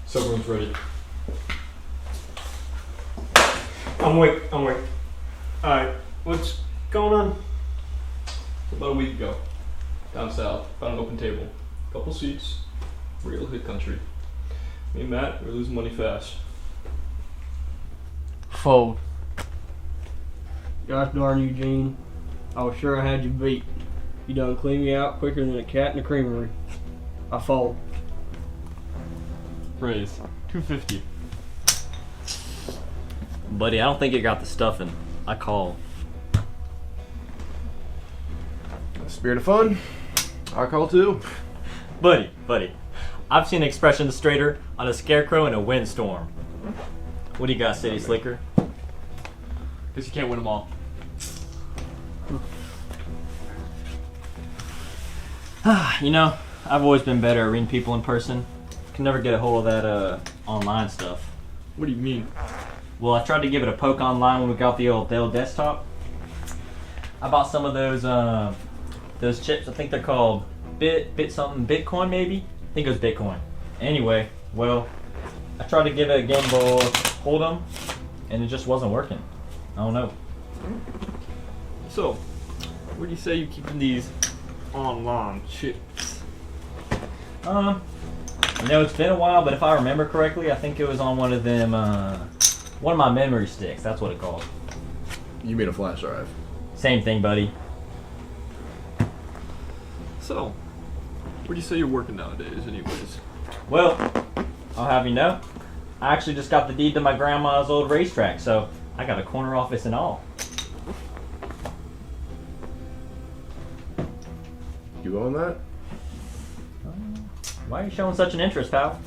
Someone's ready. I'm awake. Alright, what's going on? About a week ago, down south, found an open table. Couple seats, real hit country. Me and Matt, we're losing money fast. Fold. Gosh darn you, Gene. I was sure I had you beat. You done cleaned me out quicker than a cat in a creamery. I fold. Raise, $250. Buddy, I don't think you got the stuffing. I call. Spirit of fun. I call too. Buddy, I've seen expressions straighter on a scarecrow in a windstorm. What do you got, City Slicker? Guess you can't win them all. You know, I've always been better at reading people in person. Can never get a hold of that online stuff. What do you mean? Well, I tried to give it a poke online when we got the old Dell desktop. I bought some of those chips. I think they're called bit something Bitcoin maybe. I think it was Bitcoin. Anyway, well, I tried to give it a Game Boy Hold'em, and it just wasn't working. I don't know. So, where do you say you keeping these online chips? You know, it's been a while, but if I remember correctly, I think it was on one of them, one of my memory sticks. That's what it called. You mean a flash drive? Same thing, buddy. So, where do you say you're working nowadays, anyways? Well, I'll have you know, I actually just got the deed to my grandma's old racetrack, so I got a corner office and all. You own that? Why are you showing such an interest, pal?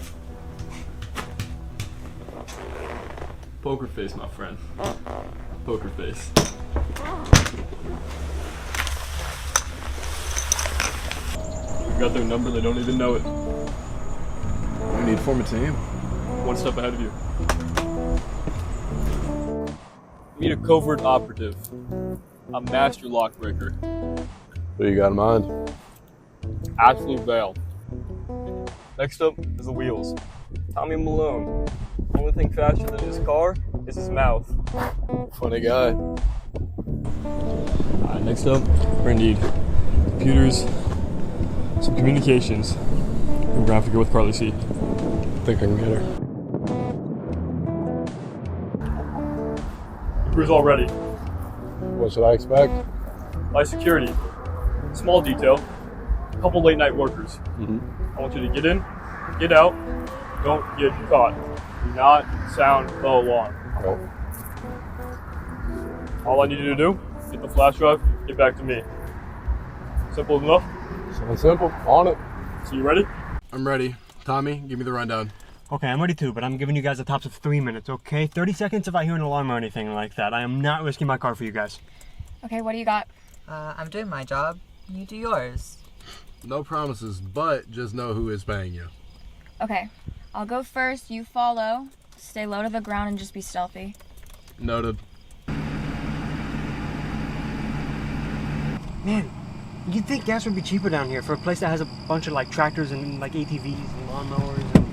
Poker face, my friend. Poker face. We got their number, they don't even know it. We need to form a team. One step ahead of you. Meet a covert operative. A master lockbreaker. Who you got in mind? Ashley Vale. Next up is the wheels. Tommy Malone. Only thing faster than his car is his mouth. Funny guy. Next up, we're gonna need computers, some communications, and we're gonna have to go with Carly C. Think I can get her. The crew's all ready. What should I expect? By security, small detail, a couple late night workers. I want you to get in, get out, don't get caught. Do not sound the alarm. Oh. All I need you to do, get the flash drive, get back to me. Simple enough? Sounds simple. On it. So you ready? I'm ready. Tommy, give me the rundown. Okay, I'm ready too, but I'm giving you guys a tops of 3 minutes, okay? 30 seconds if I hear an alarm or anything like that. I am not risking my car for you guys. Okay, what do you got? I'm doing my job. You do yours. No promises, but just know who is paying you. Okay, I'll go first, you follow. Stay low to the ground and just be stealthy. Noted. Man, you'd think gas would be cheaper down here for a place that has a bunch of like tractors and like ATVs and lawnmowers and...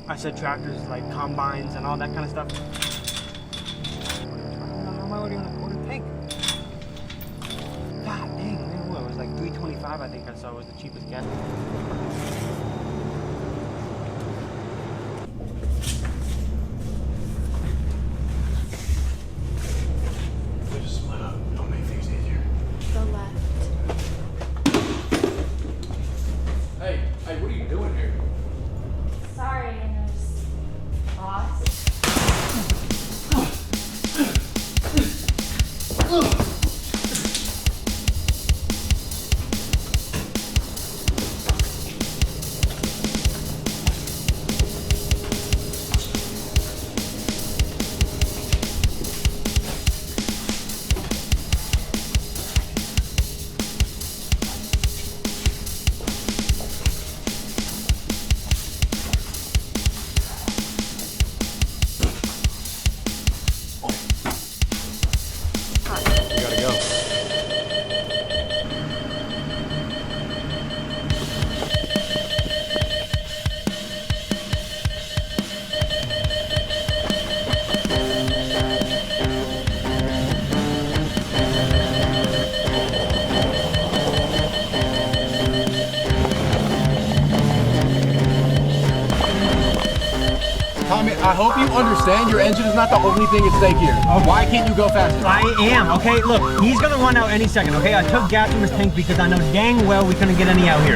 I said tractors like combines and all that kind of stuff. How am I ordering a quarter tank? God dang, man, what, it was like $3.25 I think I saw was the cheapest gas. Just split up. Don't make things easier. Go left. Hey, what are you doing here? Sorry, Nurse Boss. I hope you understand your engine is not the only thing at stake here. Why can't you go faster? I am, okay? Look, he's gonna run out any second, okay? I took gas from his tank because I know dang well we couldn't get any out here.